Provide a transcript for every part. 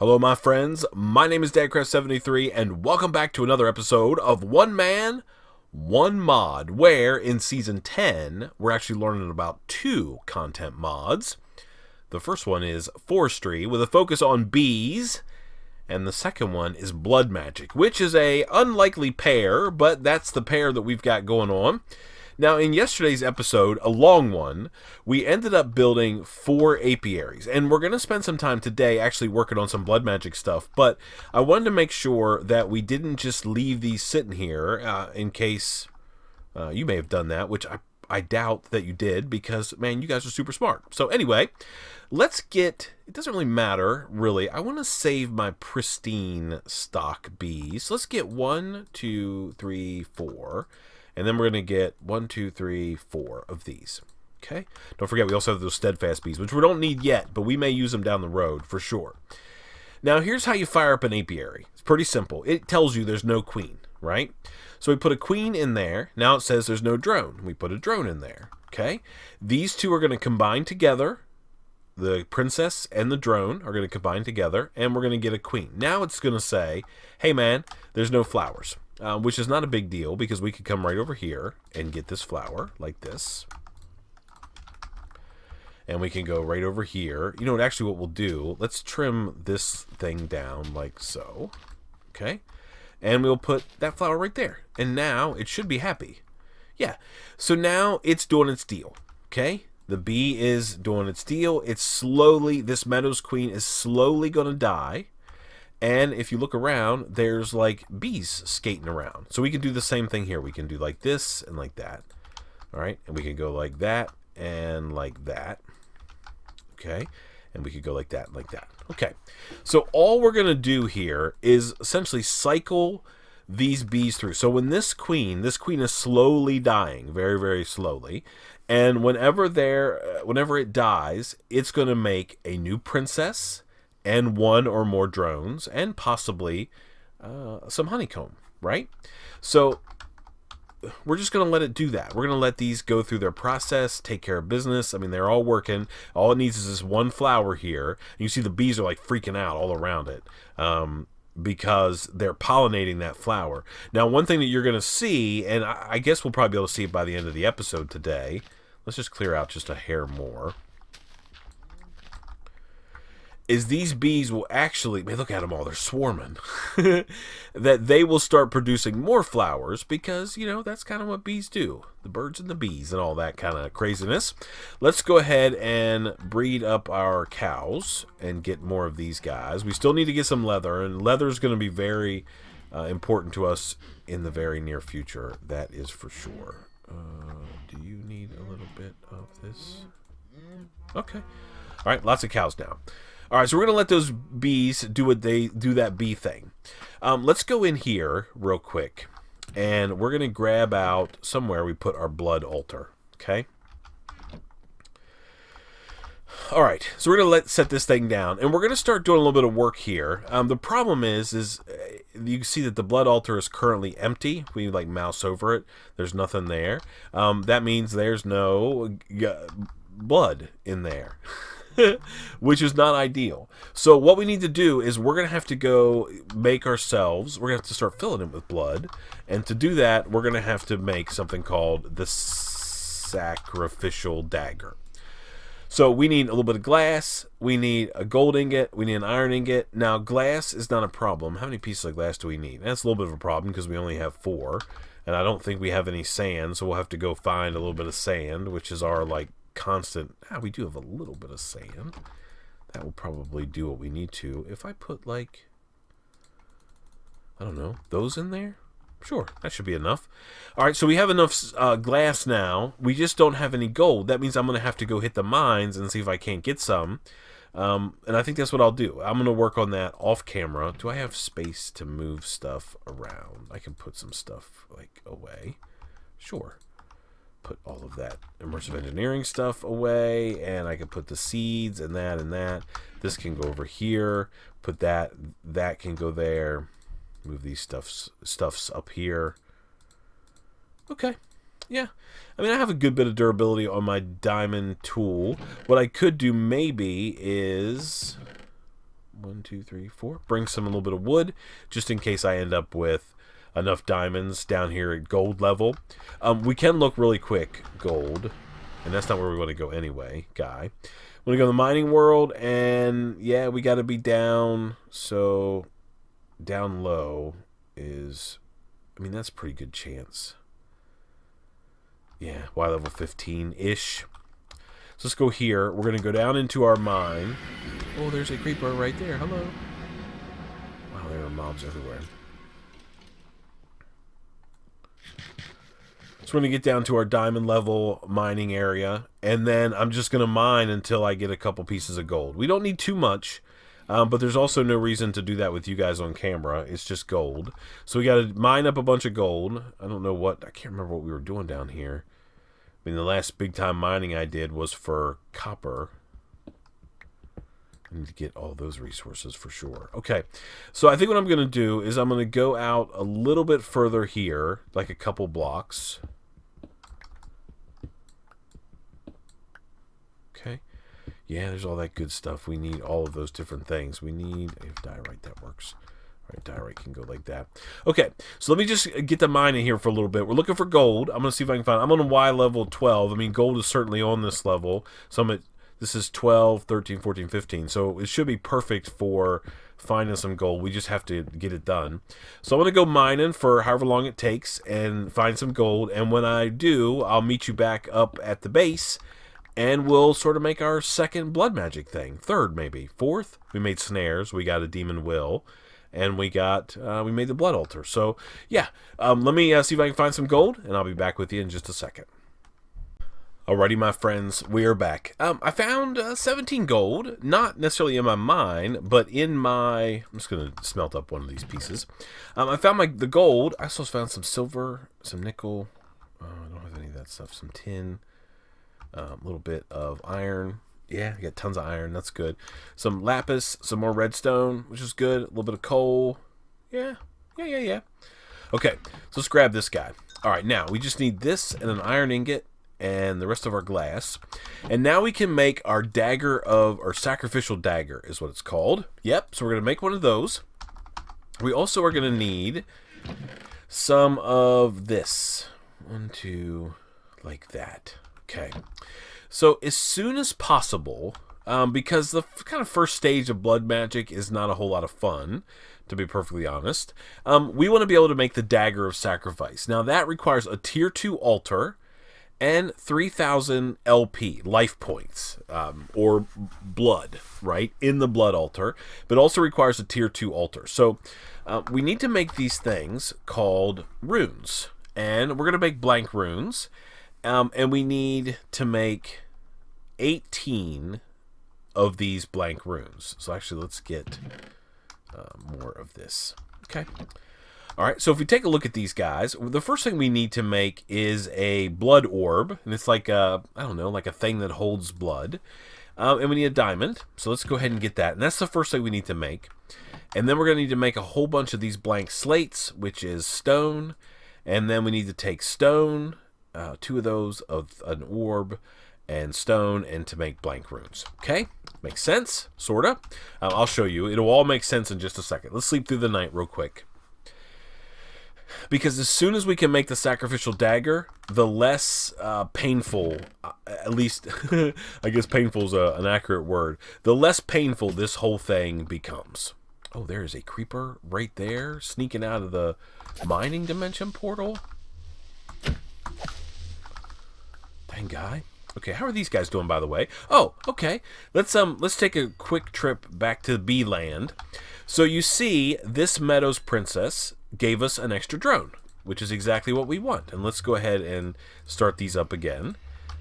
Hello, my friends. My name is DadCraft73, and welcome back to another episode of One Man, One Mod, where in Season 10, we're actually learning about two content mods. The first one is Forestry, with a focus on bees, and the second one is Blood Magic, which is a unlikely pair, but that's the pair that we've got going on. Now, in yesterday's episode, a long one, we ended up building 4 apiaries, and we're going to spend some time today actually working on some blood magic stuff, but I wanted to make sure that we didn't just leave these sitting here in case you may have done that, which I doubt that you did because, man, you guys are super smart. So anyway, let's get, it doesn't really matter, really. I want to save my pristine stock bees. Let's get 1, 2, 3, 4. And then we're going to get 1, 2, 3, 4 of these. Okay? Don't forget, we also have those steadfast bees, which we don't need yet, but we may use them down the road for sure. Now, here's how you fire up an apiary. It's pretty simple. It tells you there's no queen, right? So we put a queen in there. Now it says there's no drone. We put a drone in there. Okay? These two are going to combine together. The princess and the drone are going to combine together, and we're going to get a queen. Now it's going to say, hey, man, there's no flowers. Which is not a big deal because we could come right over here and get this flower like this. And we can go right over here. You know what, actually what we'll do, let's trim this thing down like so. Okay? And we'll put that flower right there. And now it should be happy. Yeah. So now it's doing its deal. Okay? The bee is doing its deal. It's slowly, this Meadows Queen is slowly going to die. And if you look around, there's like bees skating around. So we can do the same thing here. We can do like this and like that. All right. And we can go like that and like that. Okay. And we could go like that and like that. Okay. So all we're going to do here is essentially cycle these bees through. So when this queen is slowly dying, very, very slowly. And whenever it dies, it's going to make a new princess and 1 or more drones, and possibly some honeycomb, right? So we're just going to let it do that. We're going to let these go through their process, take care of business. I mean, they're all working. All it needs is this one flower here. You see the bees are like freaking out all around it because they're pollinating that flower. Now, one thing that you're going to see, and I guess we'll probably be able to see it by the end of the episode today. Let's just clear out just a hair more. Is these bees will actually, man, look at them all, they're swarming, that they will start producing more flowers because, you know, that's kind of what bees do. The birds and the bees and all that kind of craziness. Let's go ahead and breed up our cows and get more of these guys. We still need to get some leather, and leather is going to be very important to us in the very near future. That is for sure. Do you need a little bit of this? Okay. All right, lots of cows now. All right, so we're going to let those bees do what they do, that bee thing. Let's go in here real quick, and we're going to grab out somewhere we put our blood altar, okay? All right, so we're going to set this thing down, and we're going to start doing a little bit of work here. The problem is you can see that the blood altar is currently empty. We like mouse over it. There's nothing there. That means there's no blood in there. Which is not ideal. So what we need to do is we're going to have to go make ourselves, we're going to have to start filling it with blood. And to do that, we're going to have to make something called the sacrificial dagger. So we need a little bit of glass, we need a gold ingot, we need an iron ingot. Now glass is not a problem. How many pieces of glass do we need? That's a little bit of a problem because we only have 4. And I don't think we have any sand, so we'll have to go find a little bit of sand, which is our like constant. We do have a little bit of sand. That will probably do what we need to. If I put like, I don't know, those in there, sure, that should be enough. All right, so we have enough glass now. We just don't have any gold. That means I'm going to have to go hit the mines and see if I can't get some. And I think that's what I'll do. I'm going to work on that off camera. Do I have space to move stuff around? I can put some stuff like away. Sure. Put all of that immersive engineering stuff away, and I can put the seeds and that and that. This can go over here. Put that can go there. Move these stuffs up here. Okay. Yeah. I mean, I have a good bit of durability on my diamond tool. What I could do maybe is 1, 2, 3, 4. Bring some a little bit of wood, just in case I end up with enough diamonds down here at gold level. We can look really quick gold, and that's not where we want to go anyway, guy. We want to go to the mining world, and yeah, we got to be down. So down low is, I mean, that's a pretty good chance. Yeah, Y level 15-ish. So let's go here. We're going to go down into our mine. Oh, there's a creeper right there. Hello. Wow, there are mobs everywhere. So we're going to get down to our diamond level mining area. And then I'm just going to mine until I get a couple pieces of gold. We don't need too much. But there's also no reason to do that with you guys on camera. It's just gold. So we got to mine up a bunch of gold. I don't know what. I can't remember what we were doing down here. I mean, the last big time mining I did was for copper. I need to get all those resources for sure. Okay, so I think what I'm going to do is I'm going to go out a little bit further here, like a couple blocks. Okay. Yeah, there's all that good stuff. We need all of those different things. We need diorite. That works. Right, diorite can go like that. Okay, so let me just get the mine in here for a little bit. We're looking for gold. I'm going to see if I can find. I'm on a Y level 12. I mean, gold is certainly on this level. So this is 12, 13, 14, 15. So it should be perfect for finding some gold. We just have to get it done. So I'm going to go mining for however long it takes and find some gold. And when I do, I'll meet you back up at the base. And we'll sort of make our second blood magic thing. Third, maybe. Fourth, we made snares. We got a demon will. And we made the blood altar. So, yeah. Let me see if I can find some gold. And I'll be back with you in just a second. Alrighty, my friends. We are back. I found 17 gold. Not necessarily in my mine, but in my... I'm just going to smelt up one of these pieces. I found the gold. I also found some silver, some nickel. I don't have any of that stuff. Some tin. A little bit of iron. Yeah, I got tons of iron. That's good. Some lapis, some more redstone, which is good. A little bit of coal. Yeah. Okay, so let's grab this guy. All right, now we just need this and an iron ingot and the rest of our glass. And now we can make our sacrificial dagger is what it's called. Yep, so we're going to make one of those. We also are going to need some of this. 1, 2, like that. Okay, so as soon as possible, because the kind of first stage of blood magic is not a whole lot of fun, to be perfectly honest, we want to be able to make the Dagger of Sacrifice. Now that requires a tier 2 altar and 3,000 LP, life points, or blood, right, in the blood altar, but also requires a tier 2 altar. So we need to make these things called runes, and we're going to make blank runes. And we need to make 18 of these blank runes. So actually, let's get more of this. Okay. All right. So if we take a look at these guys, the first thing we need to make is a blood orb. And it's like a, I don't know, like a thing that holds blood. And we need a diamond. So let's go ahead and get that. And that's the first thing we need to make. And then we're going to need to make a whole bunch of these blank slates, which is stone. And then we need to take stone. 2 of those of an orb and stone, and to make blank runes. Okay, makes sense, sorta. I'll show you. It'll all make sense in just a second. Let's sleep through the night real quick, because as soon as we can make the sacrificial dagger, the less painful, at least I guess painful is an accurate word, the less painful this whole thing becomes. Oh, there is a creeper right there sneaking out of the mining dimension portal. Dang guy. Okay, how are these guys doing, by the way? Oh, okay. Let's take a quick trip back to Bee Land. So you see, this Meadows Princess gave us an extra drone, which is exactly what we want. And let's go ahead and start these up again.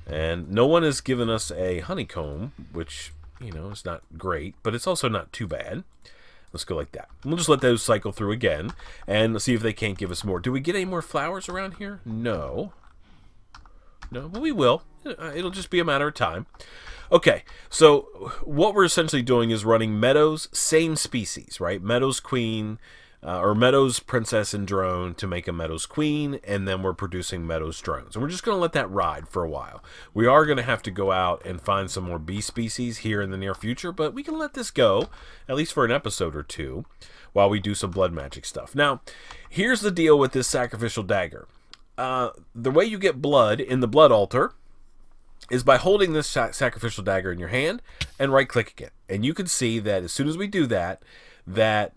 And no one has given us a honeycomb, which, you know, is not great, but it's also not too bad. Let's go like that. We'll just let those cycle through again and see if they can't give us more. Do we get any more flowers around here? No. No, but we will. It'll just be a matter of time. Okay, so what we're essentially doing is running Meadows, same species, right? Meadows Queen, or Meadows Princess and Drone to make a Meadows Queen, and then we're producing Meadows Drones. And we're just going to let that ride for a while. We are going to have to go out and find some more bee species here in the near future, but we can let this go, at least for an episode or two, while we do some blood magic stuff. Now, here's the deal with this sacrificial dagger. The way you get blood in the blood altar is by holding this sacrificial dagger in your hand and right-clicking it. And you can see that as soon as we do that, that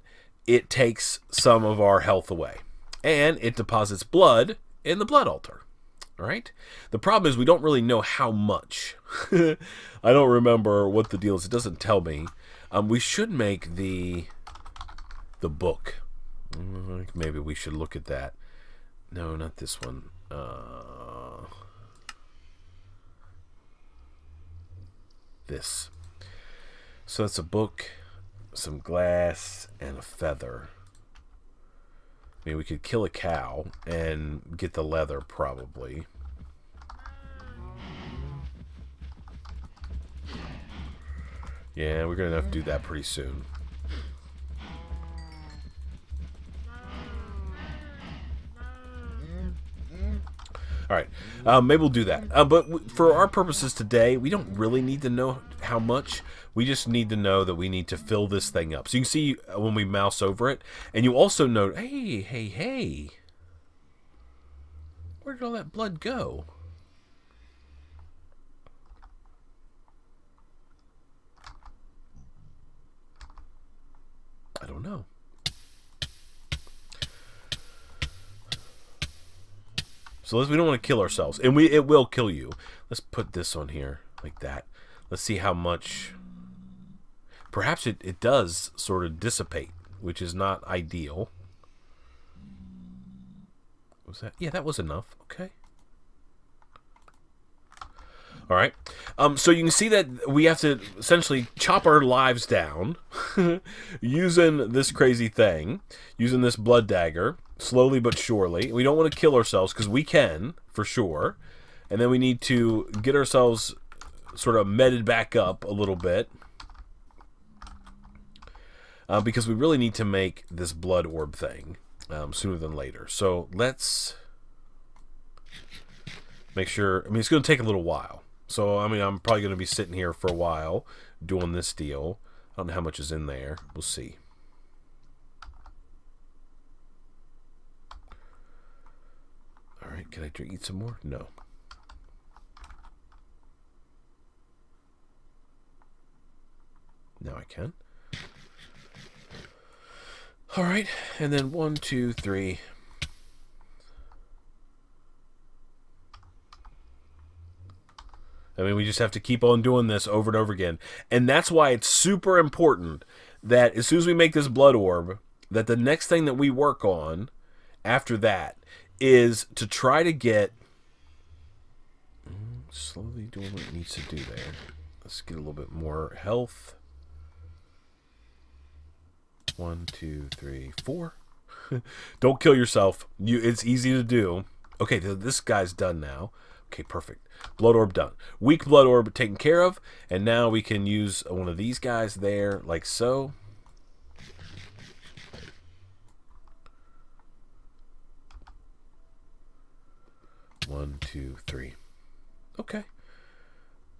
it takes some of our health away. And it deposits blood in the blood altar. All right? The problem is we don't really know how much. I don't remember what the deal is. It doesn't tell me. We should make the book. Maybe we should look at that. No, not this one. This. So it's a book, some glass, and a feather. I mean, we could kill a cow and get the leather, probably. Yeah, we're going to have to do that pretty soon. All right, maybe we'll do that. But for our purposes today, we don't really need to know how much. We just need to know that we need to fill this thing up. So you can see when we mouse over it, and you also note, hey, where did all that blood go? I don't know. So we don't want to kill ourselves. And it will kill you. Let's put this on here like that. Let's see how much. Perhaps it does sort of dissipate, which is not ideal. Was that? Yeah, that was enough. Okay. All right. So you can see that we have to essentially chop our lives down using this crazy thing, using this blood dagger, slowly but surely. We don't want to kill ourselves because we can, for sure. And then we need to get ourselves sort of meted back up a little bit. Because we really need to make this blood orb thing sooner than later. So let's make sure. I mean, it's going to take a little while. So, I mean, I'm probably going to be sitting here for a while doing this deal. I don't know how much is in there. We'll see. All right, can I eat some more? No. Now I can. All right, and then 1, 2, 3. I mean, we just have to keep on doing this over and over again. And that's why it's super important that as soon as we make this blood orb, that the next thing that we work on after that is to try to get... Slowly doing what it needs to do there. Let's get a little bit more health. 1, 2, 3, 4. Don't kill yourself. It's easy to do. Okay, this guy's done now. Okay, perfect. Blood orb done. Weak blood orb taken care of. And now we can use one of these guys there, like so. One, two, three. Okay.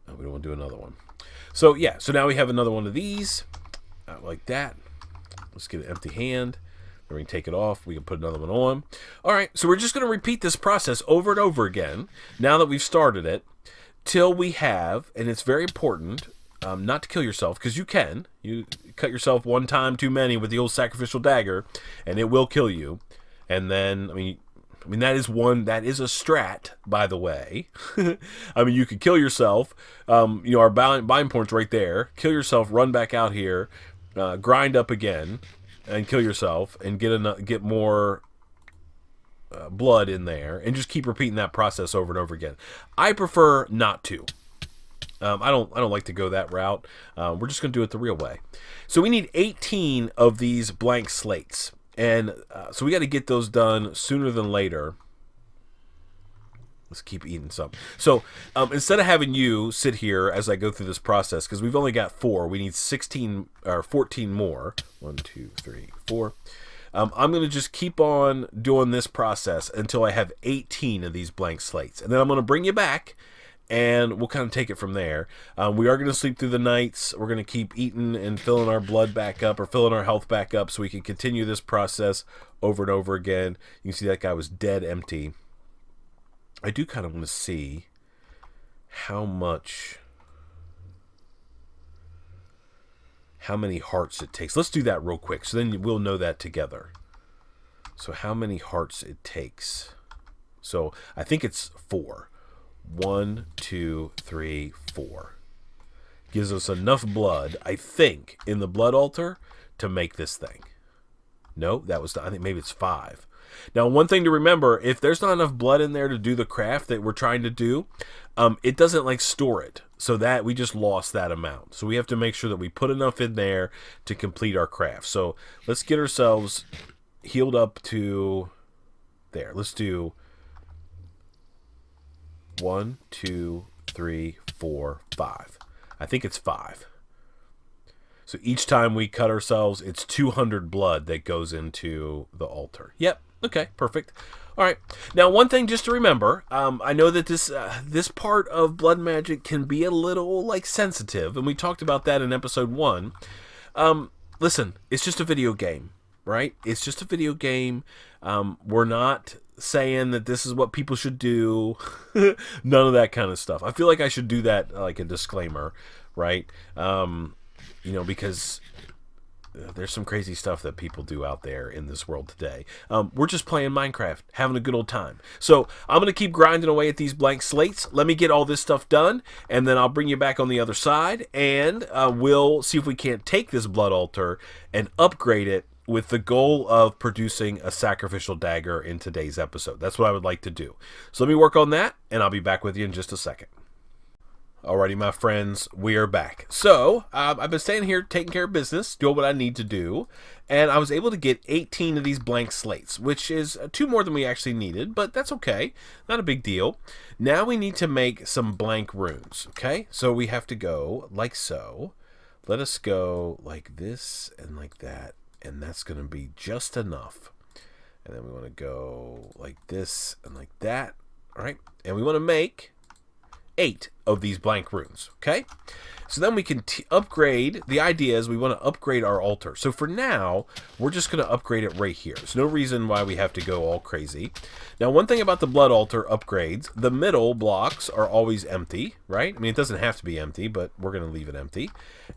No, we don't want to do another one. So, yeah. So now we have another one of these. Like that. Let's get an empty hand. Then we can take it off. We can put another one on. All right, so we're just going to repeat this process over and over again, now that we've started it, till we have, and it's very important not to kill yourself, because you can. You cut yourself one time too many with the old sacrificial dagger, and it will kill you. And then, I mean that is a strat, by the way. I mean, you could kill yourself. Our bind point's right there. Kill yourself, run back out here, grind up again, and kill yourself, and get more blood in there, and just keep repeating that process over and over again. I prefer not to. I don't like to go that route. We're just going to do it the real way. So we need 18 of these blank slates, and so we got to get those done sooner than later. Let's keep eating some. So instead of having you sit here as I go through this process, because we've only got 4, we need 16 or 14 more. 1, 2, 3, 4. I'm going to just keep on doing this process until I have 18 of these blank slates. And then I'm going to bring you back, and we'll kind of take it from there. We are going to sleep through the nights. We're going to keep eating and filling our blood back up, or filling our health back up, so we can continue this process over and over again. You can see that guy was dead empty. I do kind of want to see how many hearts it takes. Let's do that real quick, so then we'll know that together. So how many hearts it takes. So I think it's 4. 1, 2, 3, 4. Gives us enough blood, I think, in the blood altar to make this thing. No, I think maybe it's 5. Now, one thing to remember, if there's not enough blood in there to do the craft that we're trying to do, it doesn't like store it. So that we just lost that amount. So we have to make sure that we put enough in there to complete our craft. So let's get ourselves healed up to there. Let's do 1, 2, 3, 4, 5. I think it's 5. So each time we cut ourselves, it's 200 blood that goes into the altar. Yep. Okay, perfect. All right. Now, one thing just to remember, I know that this part of blood magic can be a little like sensitive, and we talked about that in episode 1. Listen, it's just a video game, right? It's just a video game. We're not saying that this is what people should do. None of that kind of stuff. I feel like I should do that like a disclaimer, right? Because there's some crazy stuff that people do out there in this world today. We're just playing Minecraft, having a good old time. So I'm going to keep grinding away at these blank slates. Let me get all this stuff done, and then I'll bring you back on the other side, and we'll see if we can't take this blood altar and upgrade it with the goal of producing a sacrificial dagger in today's episode. That's what I would like to do. So let me work on that, and I'll be back with you in just a second. Alrighty, my friends, we are back. So, I've been staying here taking care of business, doing what I need to do, and I was able to get 18 of these blank slates, which is 2 more than we actually needed, but that's okay. Not a big deal. Now we need to make some blank runes, okay? So we have to go like so. Let us go like this and like that, and that's going to be just enough. And then we want to go like this and like that, alright? And we want to make 8 of these blank runes, okay? So then we can upgrade. The idea is we want to upgrade our altar. So for now, we're just going to upgrade it right here. There's no reason why we have to go all crazy. Now, one thing about the blood altar upgrades, the middle blocks are always empty, right? I mean, it doesn't have to be empty, but we're going to leave it empty.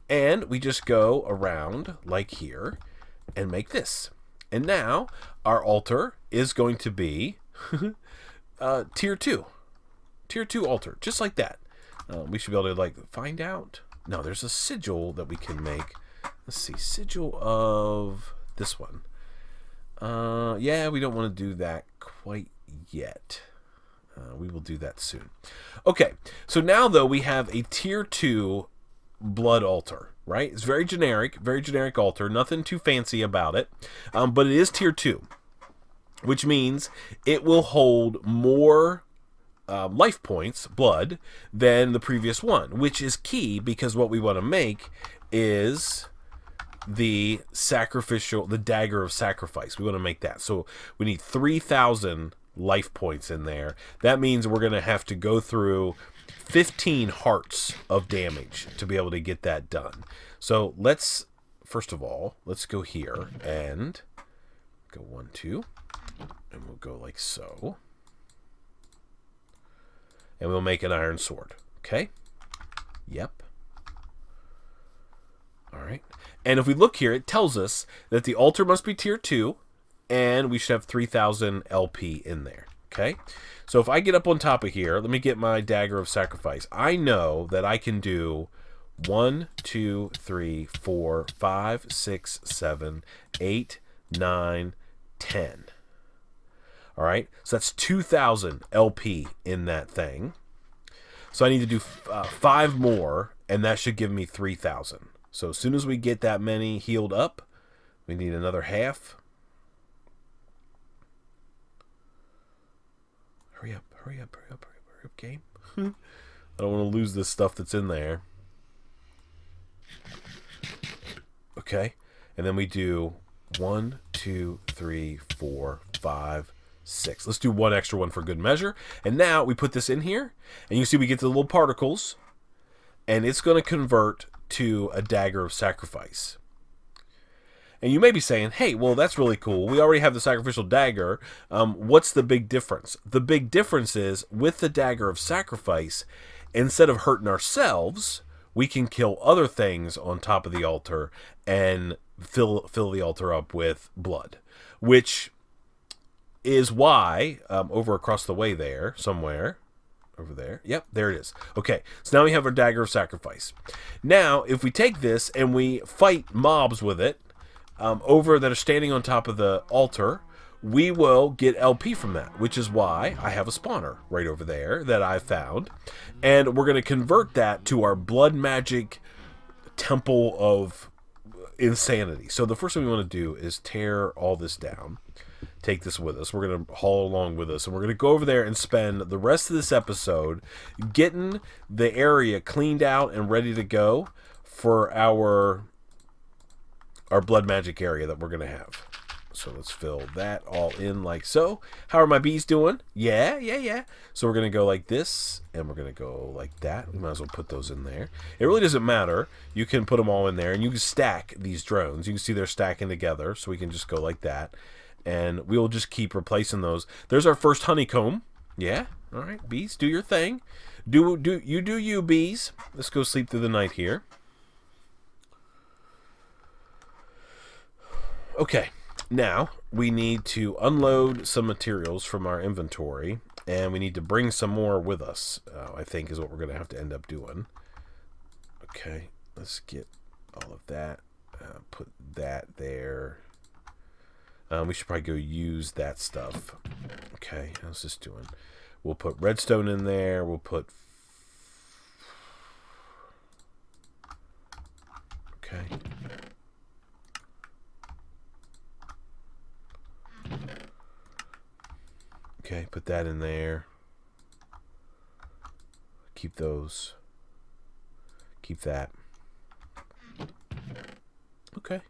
And we just go around like here and make this. And now our altar is going to be tier 2. Tier 2 altar, just like that. We should be able to find out. No, there's a sigil that we can make. Let's see, sigil of this one. Yeah, we don't want to do that quite yet. We will do that soon. Okay, so now though we have a tier 2 blood altar, right? It's very generic altar. Nothing too fancy about it, but it is tier 2, which means it will hold more life points, blood, than the previous one, which is key because what we want to make is the dagger of sacrifice. We want to make that. So we need 3,000 life points in there. That means we're going to have to go through 15 hearts of damage to be able to get that done. So first of all, let's go here and go 1, 2, and we'll go like so. And we'll make an iron sword. Okay? Yep. Alright. And if we look here, it tells us that the altar must be tier 2, and we should have 3,000 LP in there. Okay? So if I get up on top of here, let me get my dagger of sacrifice. I know that I can do 1, 2, 3, 4, 5, 6, 7, 8, 9, 10. Alright, so that's 2,000 LP in that thing. So I need to do 5 more, and that should give me 3,000. So as soon as we get that many healed up, we need another half. Hurry up, game. I don't want to lose this stuff that's in there. Okay, and then we do 1, 2, 3, 4, 5, 6. Let's do one extra one for good measure. And now we put this in here, and you see we get the little particles, and it's going to convert to a dagger of sacrifice. And you may be saying, hey, well, that's really cool. We already have the sacrificial dagger. What's the big difference? The big difference is, with the dagger of sacrifice, instead of hurting ourselves, we can kill other things on top of the altar and fill the altar up with blood. Which is why, over across the way there, somewhere, over there. Yep, there it is. Okay, so now we have our dagger of sacrifice. Now, if we take this and we fight mobs with it, over that are standing on top of the altar, we will get LP from that, which is why I have a spawner right over there that I found. And we're going to convert that to our blood magic temple of insanity. So the first thing we want to do is tear all this down. Take this with us. We're going to haul along with us. And we're going to go over there and spend the rest of this episode getting the area cleaned out and ready to go for our blood magic area that we're going to have. So let's fill that all in like so. How are my bees doing? Yeah. So we're going to go like this, and we're going to go like that. We might as well put those in there. It really doesn't matter. You can put them all in there, and you can stack these drones. You can see they're stacking together, so we can just go like that. And we'll just keep replacing those. There's our first honeycomb. Yeah, all right, bees, do your thing. Do you, bees. Let's go sleep through the night here. Okay, now we need to unload some materials from our inventory, and we need to bring some more with us, I think is what we're going to have to end up doing. Okay, let's get all of that. Put that there. We should probably go use that stuff. Okay, how's this doing? We'll put redstone in there. We'll put... Okay. Okay, put that in there. Keep those. Keep that. Okay.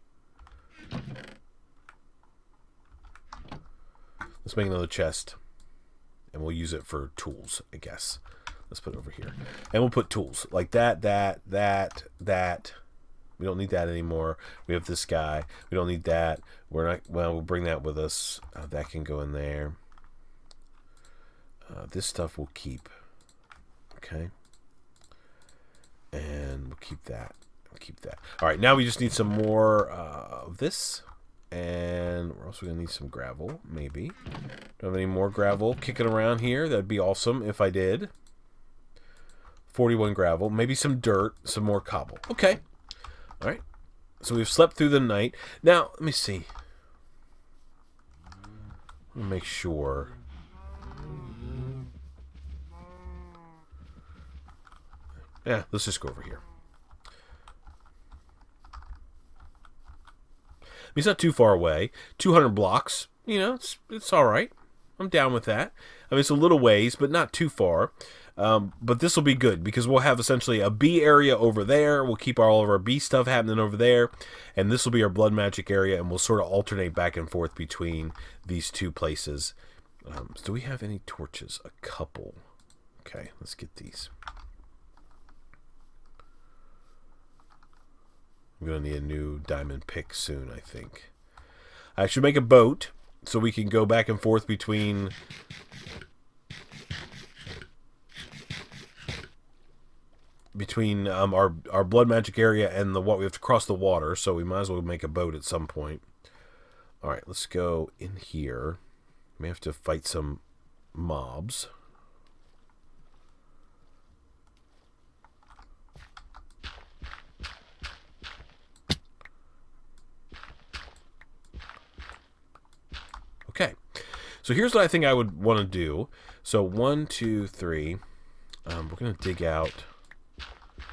Let's make another chest. And we'll use it for tools, I guess. Let's put it over here. And we'll put tools. Like that. We don't need that anymore. We have this guy. We don't need that. We're not... Well, we'll bring that with us. That can go in there. This stuff we'll keep. Okay. And we'll keep that. We'll keep that. All right, now we just need some more of this. And we're also going to need some gravel, maybe. Don't have any more gravel kicking around here. That'd be awesome if I did. 41 gravel. Maybe some dirt. Some more cobble. Okay. All right. So we've slept through the night. Now, let me see. Let me make sure... Yeah, let's just go over here. I mean, it's not too far away. 200 blocks. You know, it's all right. I'm down with that. I mean, it's a little ways, but not too far. But this will be good because we'll have essentially a bee area over there. We'll keep all of our bee stuff happening over there. And this will be our blood magic area, and we'll sort of alternate back and forth between these two places. So do we have any torches? A couple. Okay, let's get these. I'm going to need a new diamond pick soon, I think. I should make a boat so we can go back and forth between... our blood magic area and what we have to cross the water, so we might as well make a boat at some point. All right, let's go in here. We may have to fight some mobs. Okay, so here's what I think I would want to do. So 1, 2, 3. We're going to dig out,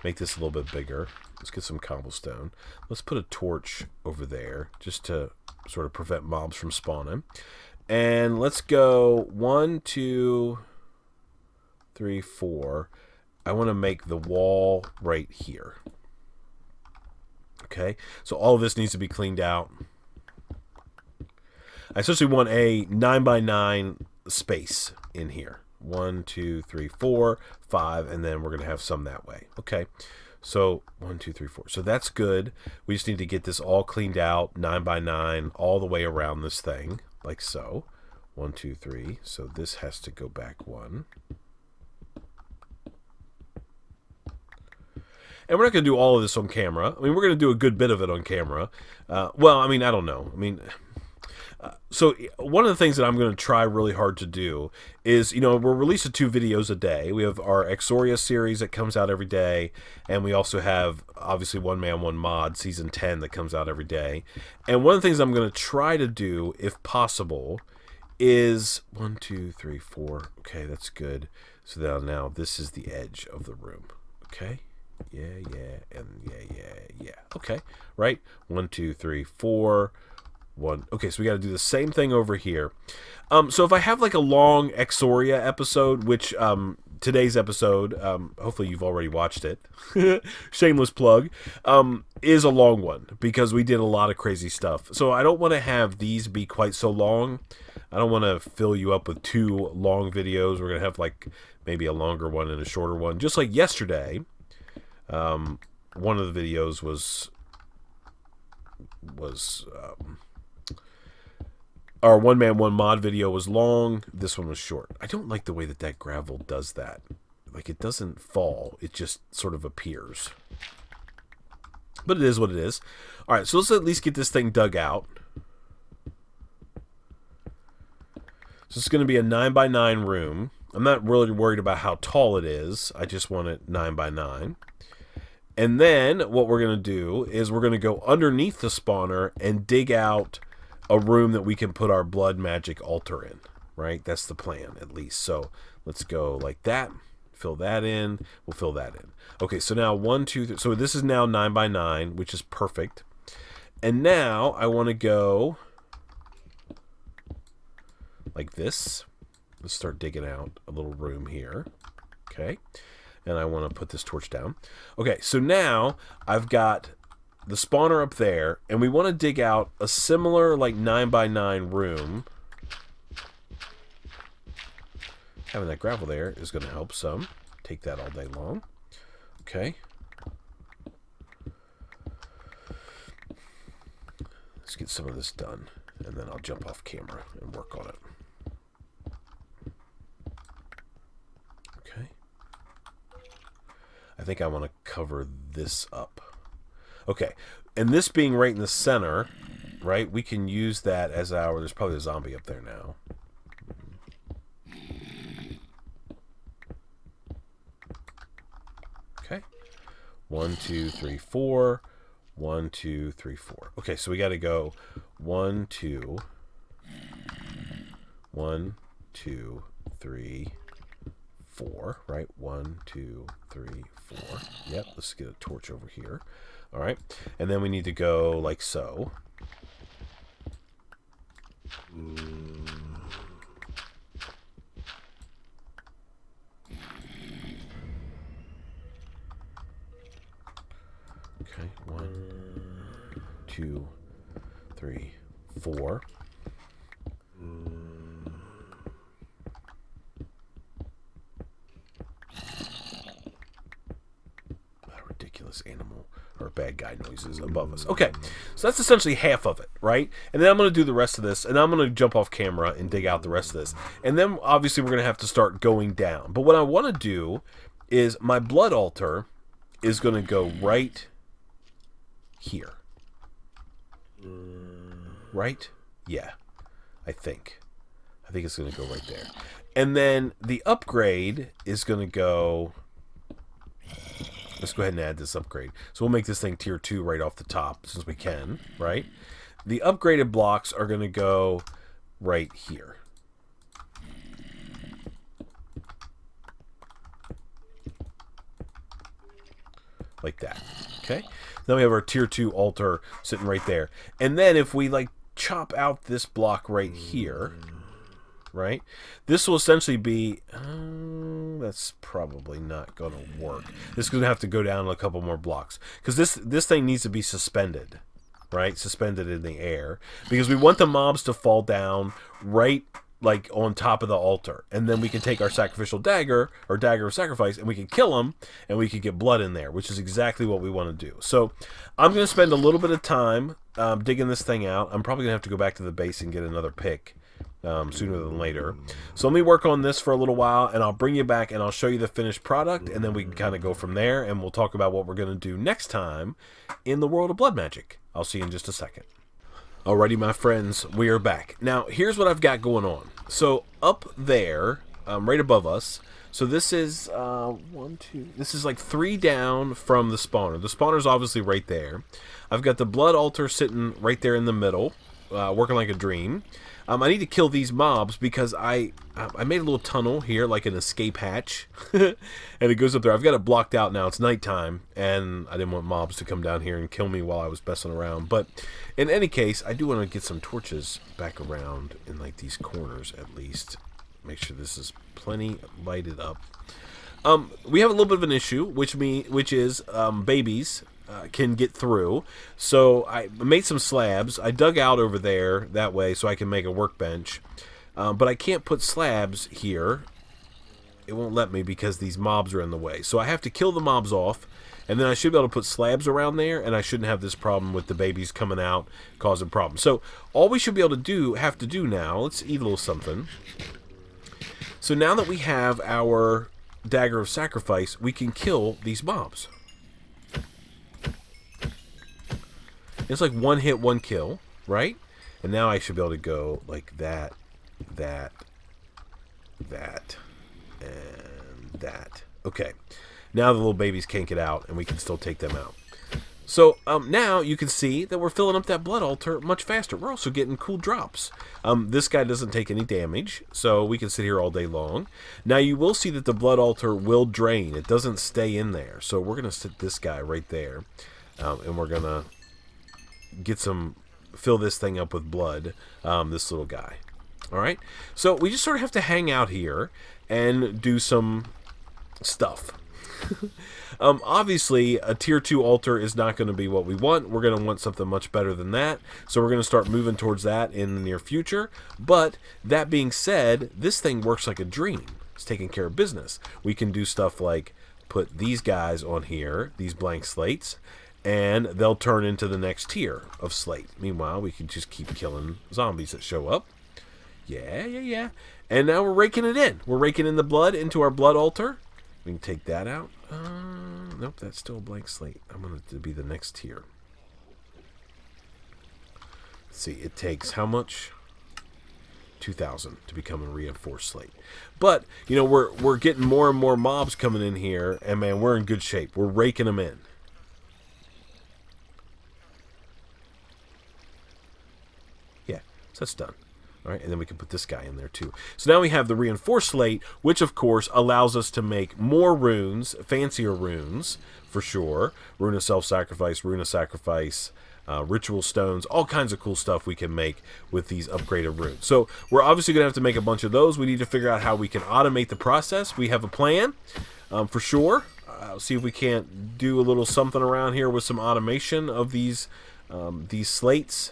make this a little bit bigger. Let's get some cobblestone. Let's put a torch over there just to sort of prevent mobs from spawning. And let's go 1, 2, 3, 4. I want to make the wall right here. Okay, so all of this needs to be cleaned out. I essentially want a 9x9 space in here. 1, 2, 3, 4, 5, and then we're going to have some that way. Okay, so 1, 2, 3, 4. So that's good. We just need to get this all cleaned out, 9x9, all the way around this thing, like so. 1, 2, 3. So this has to go back 1. And we're not going to do all of this on camera. I mean, we're going to do a good bit of it on camera. Well, I mean, I don't know. I mean, so one of the things that I'm going to try really hard to do is, you know, we're releasing 2 videos a day. We have our Exoria series that comes out every day, and we also have, obviously, One Man, One Mod, Season 10 that comes out every day. And one of the things I'm going to try to do, if possible, is 1, 2, 3, 4. Okay, that's good. So now this is the edge of the room. Okay. Yeah, and yeah. Okay, right? 1, 2, 3, 4. 1. Okay, so we got to do the same thing over here. So if I have like a long Exoria episode, which today's episode, hopefully you've already watched it, shameless plug, is a long one because we did a lot of crazy stuff. So I don't want to have these be quite so long. I don't want to fill you up with 2 long videos. We're going to have like maybe a longer one and a shorter one. Just like yesterday, one of the videos was our One Man, One Mod video was long. This one was short. I don't like the way that gravel does that. Like, it doesn't fall. It just sort of appears. But it is what it is. All right, so let's at least get this thing dug out. So it's going to be a 9x9 room. I'm not really worried about how tall it is. I just want it 9x9. And then what we're going to do is we're going to go underneath the spawner and dig out a room that we can put our blood magic altar in, right? That's the plan, at least. So let's go like that. Fill that in. We'll fill that in. Okay, so now 1, 2, 3. So this is now 9x9, which is perfect. And now I want to go like this. Let's start digging out a little room here. Okay. And I want to put this torch down. Okay, so now I've got the spawner up there, and we want to dig out a similar like 9x9 room. Having that gravel there is going to help some. Take that all day long. Okay. Let's get some of this done, and then I'll jump off camera and work on it. Okay. I think I want to cover this up. Okay, and this being right in the center, right, we can use that as our... There's probably a zombie up there now. Okay. 1, 2, 3, 4. 1, 2, 3, 4. Okay, so we got to go 1, 2. 1, 2, 3, 4. Right? 1, 2, 3, 4. Yep, let's get a torch over here. All right, and then we need to go like so. Okay, 1, 2, 3, 4. Ridiculous animal or bad guy noises above us. Okay, so that's essentially half of it, right? And then I'm going to do the rest of this, and I'm going to jump off camera and dig out the rest of this. And then, obviously, we're going to have to start going down. But what I want to do is my blood altar is going to go right here. Right? Yeah, I think. I think it's going to go right there. And then the upgrade is going to go... Let's go ahead and add this upgrade. So we'll make this thing tier 2 right off the top since we can, right? The upgraded blocks are going to go right here. Like that. Okay? Then we have our tier 2 altar sitting right there. And then if we like chop out this block right here, right? This will essentially be... that's probably not going to work. This is going to have to go down a couple more blocks. Because this thing needs to be suspended. right? Suspended in the air. Because we want the mobs to fall down right like on top of the altar. And then we can take our sacrificial dagger, or dagger of sacrifice, and we can kill them, and we can get blood in there, which is exactly what we want to do. So I'm going to spend a little bit of time digging this thing out. I'm probably going to have to go back to the base and get another pick sooner than later. So let me work on this for a little while, and I'll bring you back, and I'll show you the finished product, and then we can kind of go from there, and we'll talk about what we're going to do next time in the world of blood magic. I'll see you in just a second. Alrighty, my friends, we are back. Now, here's what I've got going on. So, up there, right above us, so this is, this is like 3 down from the spawner. The spawner's obviously right there. I've got the blood altar sitting right there in the middle, working like a dream. I need to kill these mobs because I made a little tunnel here, like an escape hatch, and it goes up there. I've got it blocked out now. It's nighttime, and I didn't want mobs to come down here and kill me while I was messing around. But in any case, I do want to get some torches back around in like these corners at least. Make sure this is plenty lighted up. We have a little bit of an issue, which is babies can get through. So I made some slabs. I dug out over there that way so I can make a workbench. But I can't put slabs here. It won't let me because these mobs are in the way. So I have to kill the mobs off, and then I should be able to put slabs around there, and I shouldn't have this problem with the babies coming out causing problems. So all we should be able to have to do now, let's eat a little something. So now that we have our dagger of sacrifice, we can kill these mobs. It's like 1 hit, 1 kill, right? And now I should be able to go like that, that, and that. Okay. Now the little babies can't get out, and we can still take them out. So now you can see that we're filling up that blood altar much faster. We're also getting cool drops. This guy doesn't take any damage, so we can sit here all day long. Now you will see that the blood altar will drain. It doesn't stay in there. So we're going to sit this guy right there, and we're going to fill this thing up with blood, this little guy. All right, so we just sort of have to hang out here and do some stuff. Obviously, a tier 2 altar is not going to be what we want. We're going to want something much better than that. So we're going to start moving towards that in the near future. But that being said, this thing works like a dream. It's taking care of business. We can do stuff like put these guys on here, these blank slates, and they'll turn into the next tier of slate. Meanwhile, we can just keep killing zombies that show up. Yeah. And now we're raking it in. We're raking in the blood into our blood altar. We can take that out. Nope, that's still a blank slate. I want it to be the next tier. Let's see, it takes how much? 2,000 to become a reinforced slate. But, you know, we're getting more and more mobs coming in here, and man, we're in good shape. We're raking them in. Yeah, so that's done. All right, and then we can put this guy in there too. So now we have the reinforced slate, which of course allows us to make more runes, fancier runes for sure. Rune of self-sacrifice, rune of sacrifice, ritual stones, all kinds of cool stuff we can make with these upgraded runes. So we're obviously going to have to make a bunch of those. We need to figure out how we can automate the process. We have a plan for sure. See if we can't do a little something around here with some automation of these slates.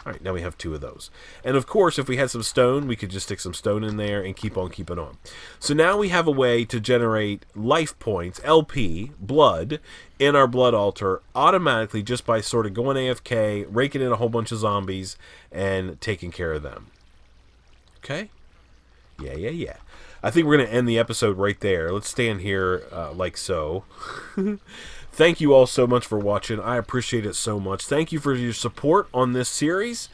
All right, now we have 2 of those. And of course, if we had some stone, we could just stick some stone in there and keep on keeping on. So now we have a way to generate life points, LP, blood, in our blood altar automatically just by sort of going AFK, raking in a whole bunch of zombies, and taking care of them. Okay? Yeah. I think we're going to end the episode right there. Let's stand here like so. Thank you all so much for watching. I appreciate it so much. Thank you for your support on this series.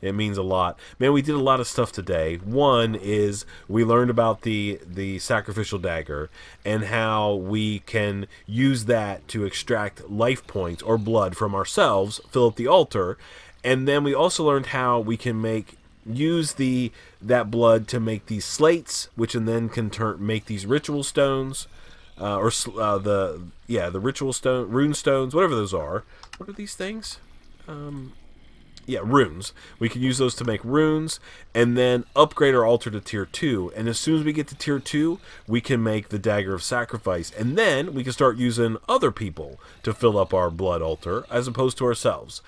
It means a lot. Man, we did a lot of stuff today. One is we learned about the sacrificial dagger and how we can use that to extract life points or blood from ourselves, fill up the altar. And then we also learned how we can use that blood to make these slates, which then can make these ritual stones. The ritual stone, rune stones, whatever those are. What are these things? Runes. We can use those to make runes, and then upgrade our altar to tier 2. And as soon as we get to tier 2, we can make the dagger of sacrifice, and then we can start using other people to fill up our blood altar as opposed to ourselves.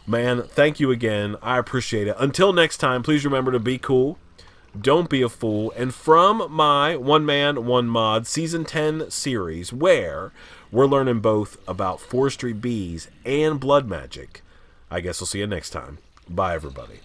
Man, thank you again. I appreciate it. Until next time, please remember to be cool. Don't be a fool. And from my One Man, One Mod Season 10 series, where we're learning both about forestry bees and blood magic, I guess we'll see you next time. Bye, everybody.